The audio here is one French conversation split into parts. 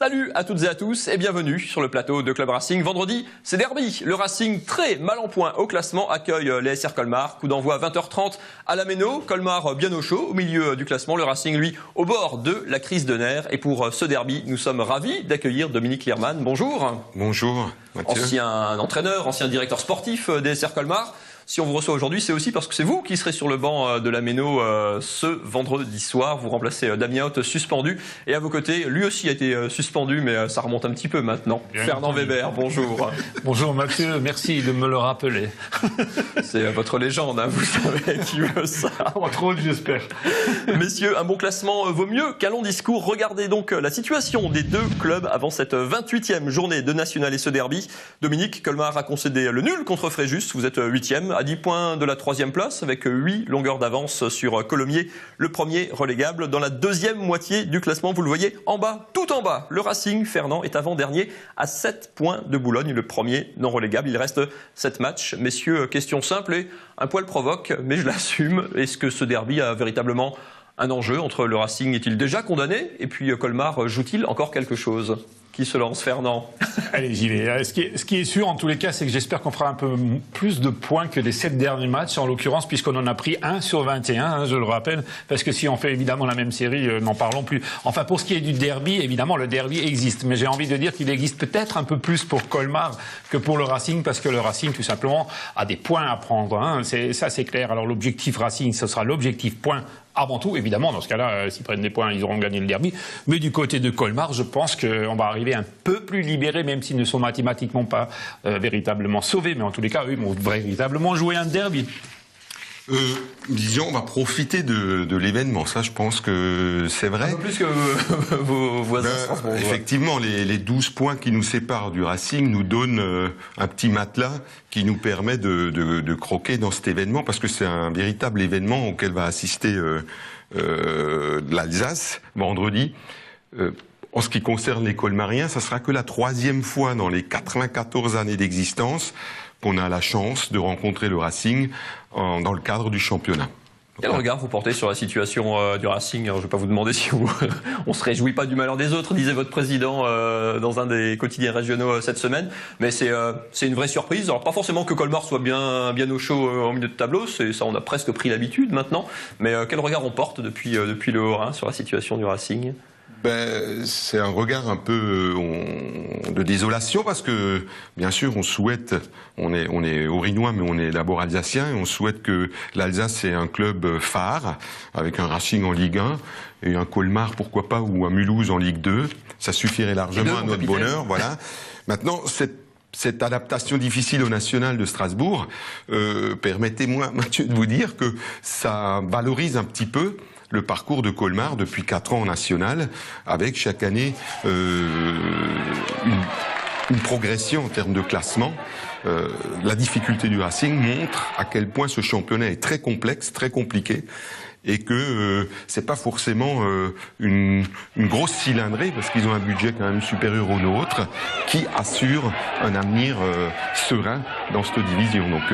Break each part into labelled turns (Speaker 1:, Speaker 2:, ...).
Speaker 1: Salut à toutes et à tous et bienvenue sur le plateau de Club Racing. Vendredi, c'est derby. Le Racing, très mal en point au classement, accueille les SR Colmar. Coup d'envoi à 20h30 à la Méno. Colmar bien au chaud au milieu du classement. Le Racing, lui, au bord de la crise de nerfs. Et pour ce derby, nous sommes ravis d'accueillir Dominique Lierman. Bonjour.
Speaker 2: Bonjour, Mathieu.
Speaker 1: Ancien entraîneur, ancien directeur sportif des SR Colmar. Si on vous reçoit aujourd'hui, c'est aussi parce que c'est vous qui serez sur le banc de la Méno ce vendredi soir. Vous remplacez Damien Haute, suspendu. Et à vos côtés, lui aussi a été suspendu, mais ça remonte un petit peu maintenant. Bien Fernand entendu. Weber, bonjour.
Speaker 3: Bonjour Mathieu, merci de me le rappeler.
Speaker 1: C'est votre légende, hein, vous savez qui veut ça.
Speaker 3: Entre autres, j'espère.
Speaker 1: Messieurs, un bon classement vaut mieux qu'un long discours. Regardez donc la situation des deux clubs avant cette 28e journée de National et ce derby. Dominique, Colmar a concédé le nul contre Fréjus. Vous êtes 8e. À 10 points de la 3e place, avec 8 longueurs d'avance sur Colomiers, le premier relégable. Dans la deuxième moitié du classement, vous le voyez, en bas, tout en bas, le Racing, Fernand, est avant-dernier à 7 points de Boulogne, le premier non relégable. Il reste 7 matchs. Messieurs, question simple et un poil provoque, mais je l'assume. Est-ce que ce derby a véritablement un enjeu entre le Racing? Est-il déjà condamné? Et puis Colmar joue-t-il encore quelque chose? Qui se lance, Fernand?
Speaker 3: Allez, j'y vais. Ce qui est sûr, en tous les cas, c'est que j'espère qu'on fera un peu plus de points que les 7 derniers matchs, en l'occurrence, puisqu'on en a pris 1 sur 21, hein, je le rappelle, parce que si on fait évidemment la même série, n'en parlons plus. Enfin, pour ce qui est du derby, évidemment, le derby existe, mais j'ai envie de dire qu'il existe peut-être un peu plus pour Colmar que pour le Racing, parce que le Racing, tout simplement, a des points à prendre. Hein. Ça, c'est clair. Alors, l'objectif Racing, ce sera l'objectif point. Avant tout, évidemment, dans ce cas-là, s'ils prennent des points, ils auront gagné le derby. Mais du côté de Colmar, je pense qu'on va arriver un peu plus libérés, même s'ils ne sont mathématiquement pas véritablement sauvés. Mais en tous les cas, eux, ils vont véritablement jouer un derby.
Speaker 2: Disons, on va profiter de l'événement. Ça, je pense que c'est vrai.
Speaker 1: Un peu plus que vos voisins.
Speaker 2: Effectivement, les 12 points qui nous séparent du Racing nous donnent un petit matelas qui nous permet de croquer dans cet événement, parce que c'est un véritable événement auquel va assister l'Alsace vendredi. En ce qui concerne les Colmariens, ça sera que la 3e fois dans les 94 années d'existence qu'on a la chance de rencontrer le Racing dans le cadre du championnat.
Speaker 1: Quel regard vous portez sur la situation du Racing? Alors, je ne vais pas vous demander si on ne se réjouit pas du malheur des autres, disait votre président dans un des quotidiens régionaux cette semaine. Mais c'est une vraie surprise. Alors, pas forcément que Colmar soit bien au chaud au milieu de tableau, ça on a presque pris l'habitude maintenant. Mais quel regard on porte depuis le Haut-Rhin sur la situation du Racing?
Speaker 2: C'est un regard un peu de désolation, parce que bien sûr on souhaite, on est Haut-Rhinois mais on est d'abord alsacien, et on souhaite que l'Alsace ait un club phare avec un Racing en Ligue 1 et un Colmar pourquoi pas, ou un Mulhouse en Ligue 2, ça suffirait largement à notre bonheur. Voilà. Maintenant, cette adaptation difficile au national de Strasbourg, permettez-moi, Mathieu, de vous dire que ça valorise un petit peu le parcours de Colmar depuis 4 ans en national, avec chaque année une progression en termes de classement. La difficulté du Racing montre à quel point ce championnat est très complexe, très compliqué, et que c'est pas forcément une grosse cylindrée, parce qu'ils ont un budget quand même supérieur au nôtre, qui assure un avenir serein dans cette division. Donc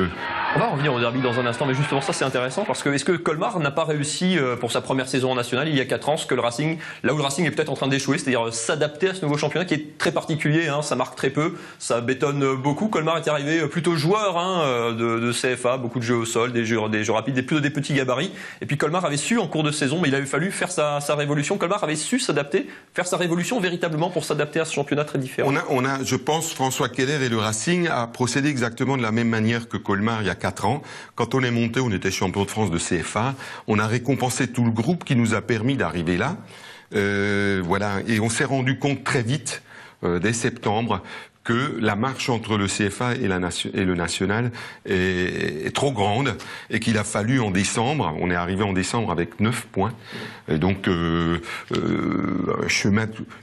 Speaker 1: on va revenir au derby dans un instant, mais justement ça c'est intéressant, parce que est-ce que Colmar n'a pas réussi pour sa première saison en national il y a 4 ans, ce que le Racing, là où le Racing est peut-être en train d'échouer, c'est-à-dire s'adapter à ce nouveau championnat qui est très particulier, hein, ça marque très peu, ça bétonne beaucoup. Colmar est arrivé plutôt joueur de CFA, beaucoup de jeux au sol, des jeux rapides, plutôt des petits gabarits, et puis Colmar avait su en cours de saison, mais il avait fallu faire sa révolution. Colmar avait su s'adapter, faire sa révolution véritablement pour s'adapter à ce championnat très différent.
Speaker 2: On a, je pense, François Keller et le Racing a procédé exactement de la même manière que Colmar il y a 4 ans. Quand on est monté, on était champion de France de CFA. On a récompensé tout le groupe qui nous a permis d'arriver là. Voilà. Et on s'est rendu compte très vite, dès septembre, que la marche entre le CFA et le national est trop grande, et qu'il a fallu en décembre, on est arrivé en décembre avec 9 points, et donc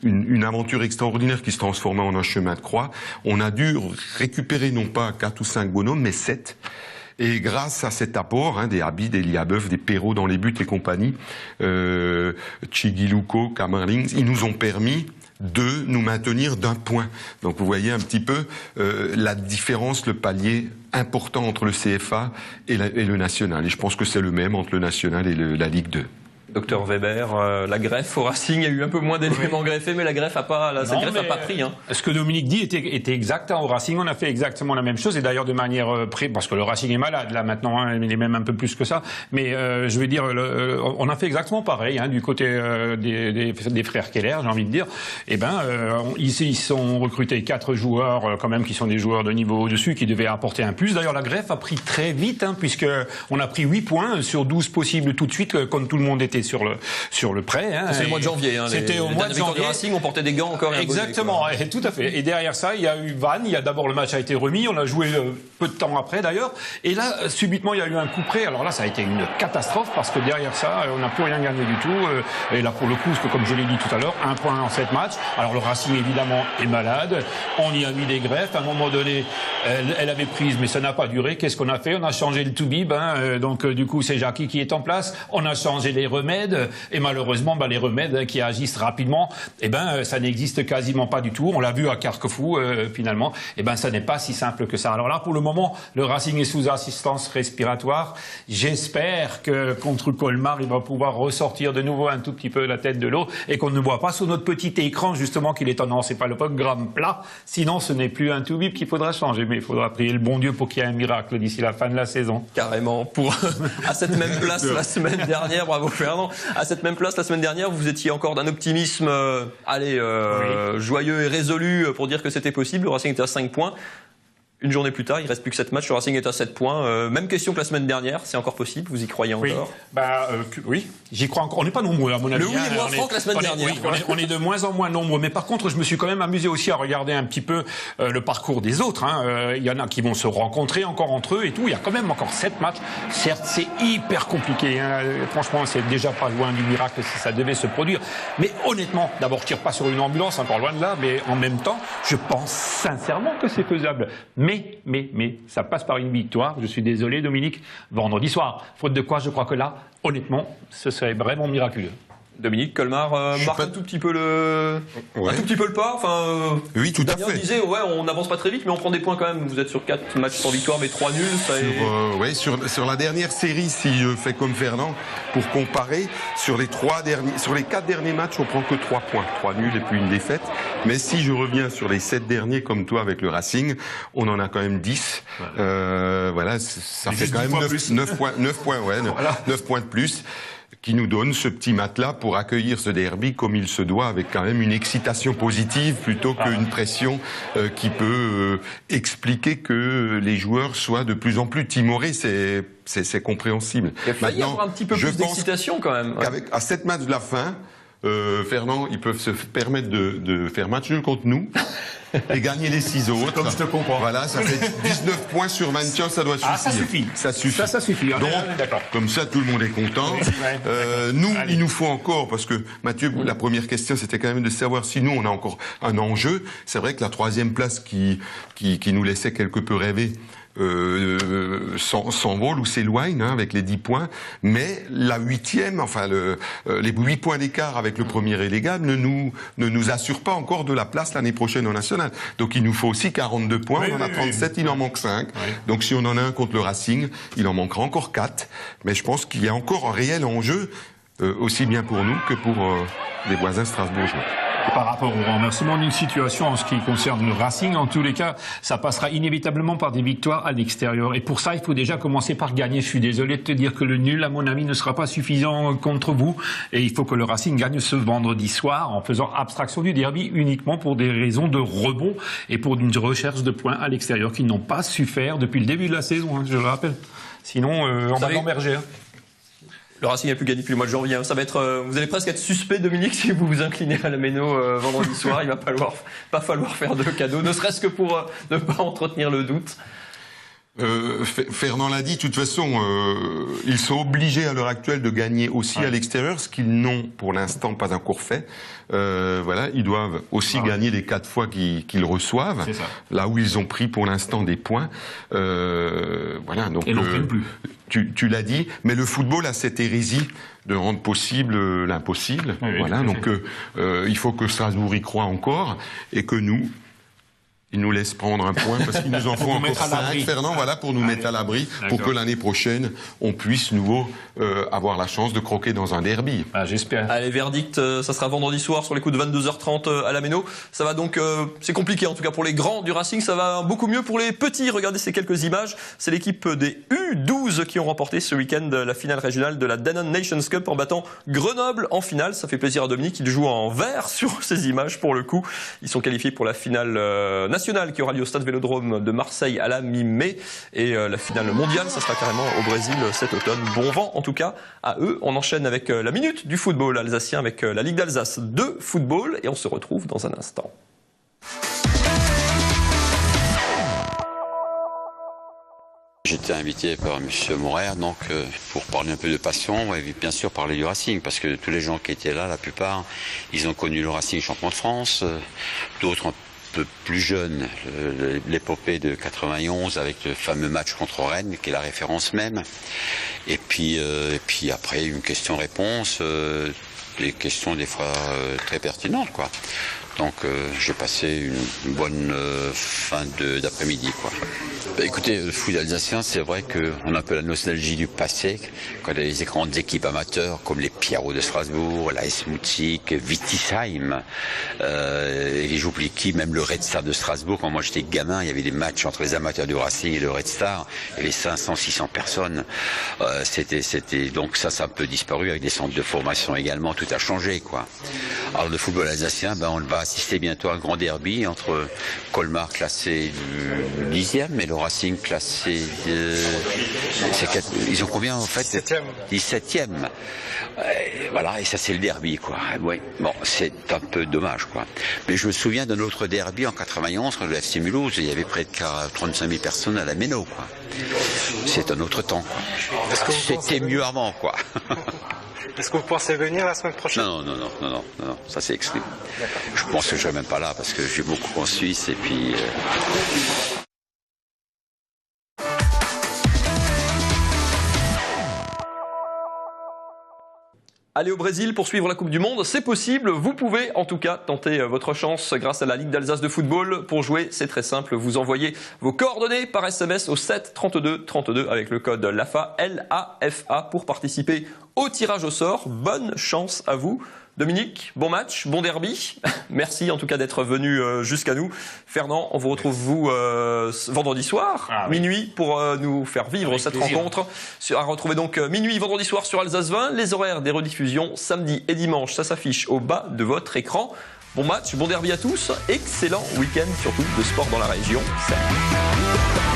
Speaker 2: une aventure extraordinaire qui se transformait en un chemin de croix. On a dû récupérer non pas 4 ou 5 bonhommes, mais 7. Et grâce à cet apport, des Habib, des Liabeuf, des Perrault dans les buts et compagnie, Chigiluko, Kamerlings, ils nous ont permis de nous maintenir d'1 point. Donc vous voyez un petit peu la différence, le palier important entre le CFA et le national. Et je pense que c'est le même entre le national et la Ligue 2.
Speaker 1: Docteur Weber, la greffe au Racing, il y a eu un peu moins d'éléments greffés, mais la greffe a pas, cette greffe n'a pas pris. Hein.
Speaker 3: Ce que Dominique dit était exact. Hein, au Racing, on a fait exactement la même chose, et d'ailleurs de manière parce que le Racing est malade là maintenant, hein, il est même un peu plus que ça. Mais je veux dire, on a fait exactement pareil du côté des frères Keller, j'ai envie de dire. Eh ben, ils sont recrutés 4 joueurs quand même qui sont des joueurs de niveau au-dessus, qui devaient apporter un plus. D'ailleurs, la greffe a pris très vite, puisque on a pris 8 points sur 12 possibles tout de suite, quand tout le monde était sur le prêt.
Speaker 1: C'est le mois de janvier.
Speaker 3: C'était au mois de janvier.
Speaker 1: Du Racing, on portait des gants encore.
Speaker 3: Exactement, et tout à fait. Et derrière ça, il y a eu Vannes. D'abord, le match a été remis. On a joué peu de temps après, d'ailleurs. Et là, subitement, il y a eu un coup près. Alors là, ça a été une catastrophe, parce que derrière ça, on n'a plus rien gagné du tout. Et là, pour le coup, comme je l'ai dit tout à l'heure, 1 point en 7 matchs. Alors le Racing, évidemment, est malade. On y a mis des greffes. À un moment donné, elle avait prise, mais ça n'a pas duré. Qu'est-ce qu'on a fait? On a changé le Toubib. Donc, du coup, c'est Jackie qui est en place. On a changé les remèdes. Et malheureusement, les remèdes qui agissent rapidement, ça n'existe quasiment pas du tout. On l'a vu à Carquefou, finalement. Ça n'est pas si simple que ça. Alors là, pour le moment, le Racing est sous assistance respiratoire. J'espère que contre Colmar, il va pouvoir ressortir de nouveau un tout petit peu la tête de l'eau, et qu'on ne voit pas sur notre petit écran, justement, qu'il est non, c'est pas le programme plat. Sinon, ce n'est plus un Toubib qu'il faudra changer. Mais il faudra prier le bon Dieu pour qu'il y ait un miracle d'ici la fin de la saison.
Speaker 1: Carrément. À cette même place la semaine dernière, bravo Fernand, à cette même place la semaine dernière, vous étiez encore d'un optimisme joyeux et résolu pour dire que c'était possible. Le Racing était à 5 points. Une journée plus tard, il ne reste plus que 7 matchs, le Racing est à 7 points. Même question que la semaine dernière, c'est encore possible, vous y croyez encore?
Speaker 3: Oui, j'y crois encore. On n'est pas nombreux, à mon avis.
Speaker 1: Le oui est moins franc que la semaine dernière.
Speaker 3: On est de moins en moins nombreux. Mais par contre, je me suis quand même amusé aussi à regarder un petit peu le parcours des autres. Il y en a qui vont se rencontrer encore entre eux et tout. Il y a quand même encore 7 matchs. Certes, c'est hyper compliqué. Franchement, c'est déjà pas loin du miracle si ça devait se produire. Mais honnêtement, d'abord, je tire pas sur une ambulance, encore loin de là. Mais en même temps, je pense sincèrement que c'est faisable. Mais, ça passe par une victoire. Je suis désolé, Dominique. Vendredi soir. Faute de quoi, je crois que là, honnêtement, ce serait vraiment miraculeux.
Speaker 1: Dominique, Colmar marque un tout petit peu le pas.
Speaker 2: Oui, tout à fait.
Speaker 1: Damien disait, on n'avance pas très vite, mais on prend des points quand même. Vous êtes sur 4 matchs sans victoire, mais 3 nuls.
Speaker 2: Sur la dernière série, si je fais comme Fernand, pour comparer, sur les 4 derniers matchs, on prend que 3 points. 3 nuls et puis une défaite. Mais si je reviens sur les 7 derniers, comme toi avec le Racing, on en a quand même 10. Ça fait quand même 9 points, 9 points de plus, qui nous donne ce petit matelas pour accueillir ce derby comme il se doit, avec quand même une excitation positive plutôt qu'une pression qui peut expliquer que les joueurs soient de plus en plus timorés. C'est compréhensible.
Speaker 1: Il va y avoir un petit peu plus d'excitation quand même.
Speaker 2: À 7 matchs de la fin, Fernand, ils peuvent se permettre de faire match nul contre nous et gagner les 6 autres.
Speaker 3: Comme je te comprends.
Speaker 2: Voilà, ça fait 19 points sur 21, ça doit suffire.
Speaker 3: Ça suffit.
Speaker 2: Ça suffit.
Speaker 3: Ça suffit.
Speaker 2: Donc, comme ça, tout le monde est content. Il nous faut encore, parce que Mathieu, la première question, c'était quand même de savoir si nous, on a encore un enjeu. C'est vrai que la 3e place qui nous laissait quelque peu rêver, s'envole ou s'éloigne avec les 10 points, mais la 8e, les 8 points d'écart avec le premier relégable ne nous assure pas encore de la place l'année prochaine au national. Donc il nous faut aussi 42 points, on en a 37, il en manque 5. Donc si on en a un contre le Racing, il en manquera encore 4. Mais je pense qu'il y a encore un réel enjeu, aussi bien pour nous que pour les voisins strasbourgeois.
Speaker 3: Par rapport au renversement d'une situation en ce qui concerne le Racing, en tous les cas, ça passera inévitablement par des victoires à l'extérieur. Et pour ça, il faut déjà commencer par gagner. Je suis désolé de te dire que le nul, à mon avis, ne sera pas suffisant contre vous. Et il faut que le Racing gagne ce vendredi soir en faisant abstraction du derby uniquement pour des raisons de rebond et pour une recherche de points à l'extérieur qu'ils n'ont pas su faire depuis le début de la saison, je le rappelle. Sinon, on va l'emberger.
Speaker 1: Le Racing n'a plus gagné depuis le mois de janvier. Ça va être, vous allez presque être suspect, Dominique, si vous vous inclinez à la Méno vendredi soir. Il va pas falloir faire de cadeaux, ne serait-ce que pour ne pas entretenir le doute.
Speaker 2: Fernand l'a dit, de toute façon, ils sont obligés à l'heure actuelle de gagner aussi à l'extérieur, ce qu'ils n'ont pour l'instant pas encore fait. Ils doivent aussi gagner les 4 fois qu'ils reçoivent, là où ils ont pris pour l'instant des points. Donc,
Speaker 3: et n'en prennent plus.
Speaker 2: Tu l'as dit, mais le football a cette hérésie de rendre possible l'impossible. Il faut que Strasbourg y croie encore et que nous, ils nous laissent prendre un point parce qu'ils nous en font encore 5, Fernand, voilà, pour nous mettre à l'abri, pour que l'année prochaine, on puisse nouveau avoir la chance de croquer dans un derby.
Speaker 3: Ah, j'espère.
Speaker 1: Allez, verdict, ça sera vendredi soir sur les coups de 22h30 à la Méno. Ça va donc, c'est compliqué en tout cas pour les grands du Racing, ça va beaucoup mieux pour les petits. Regardez ces quelques images, c'est l'équipe des U12 qui ont remporté ce week-end la finale régionale de la Danone Nations Cup en battant Grenoble en finale. Ça fait plaisir à Dominique, il joue en vert sur ces images pour le coup. Ils sont qualifiés pour la finale nationale qui aura lieu au Stade Vélodrome de Marseille à la mi-mai. Et la finale mondiale, ça sera carrément au Brésil cet automne. Bon vent en tout cas à eux. On enchaîne avec la minute du football alsacien avec la Ligue d'Alsace de football et on se retrouve dans un instant.
Speaker 4: J'étais invité par M. Morer donc pour parler un peu de passion et bien sûr parler du Racing parce que tous les gens qui étaient là, la plupart, ils ont connu le Racing champion de France, d'autres un peu plus jeunes, l'épopée de 91 avec le fameux match contre Rennes qui est la référence même. Et puis après une question-réponse, des questions des fois très pertinentes quoi. Donc j'ai passé une bonne fin d'après-midi quoi. Écoutez, le foot alsacien, c'est vrai qu'on a un peu la nostalgie du passé, quand il y a les grandes équipes amateurs comme les Pierrots de Strasbourg, l'AS Mutzig, Wittisheim, et j'oublie qui, même le Red Star de Strasbourg. Quand moi j'étais gamin, il y avait des matchs entre les amateurs du Racing et le Red Star, il y avait 500-600 personnes. Donc ça a un peu disparu avec des centres de formation également, tout a changé quoi. Alors le football alsacien, on va assister bientôt à un grand derby entre Colmar classé 10e et le Racing classé ils ont combien en fait? 17e. Voilà, et ça c'est le derby quoi. Ouais. Bon, c'est un peu dommage quoi. Mais je me souviens d'un autre derby en 91 quand le FC Mulhouse, il y avait près de 35 000 personnes à la Méno quoi. C'est un autre temps quoi. C'était mieux avant quoi.
Speaker 5: Est-ce que vous pensez venir la semaine prochaine?
Speaker 4: Non, ça c'est exclu. Je pense que je ne serai même pas là parce que j'ai beaucoup en Suisse et puis...
Speaker 1: Aller au Brésil pour suivre la Coupe du Monde, c'est possible. Vous pouvez en tout cas tenter votre chance grâce à la Ligue d'Alsace de football. Pour jouer, c'est très simple. Vous envoyez vos coordonnées par SMS au 7 32 32 avec le code LAFA, L-A-F-A, pour participer au tirage au sort. Bonne chance à vous. Dominique, bon match, bon derby. Merci en tout cas d'être venu jusqu'à nous. Fernand, on vous retrouve vendredi soir, minuit, pour nous faire vivre cette rencontre. À retrouver donc minuit, vendredi soir sur Alsace 20. Les horaires des rediffusions samedi et dimanche, ça s'affiche au bas de votre écran. Bon match, bon derby à tous. Excellent week-end surtout de sport dans la région. Salut.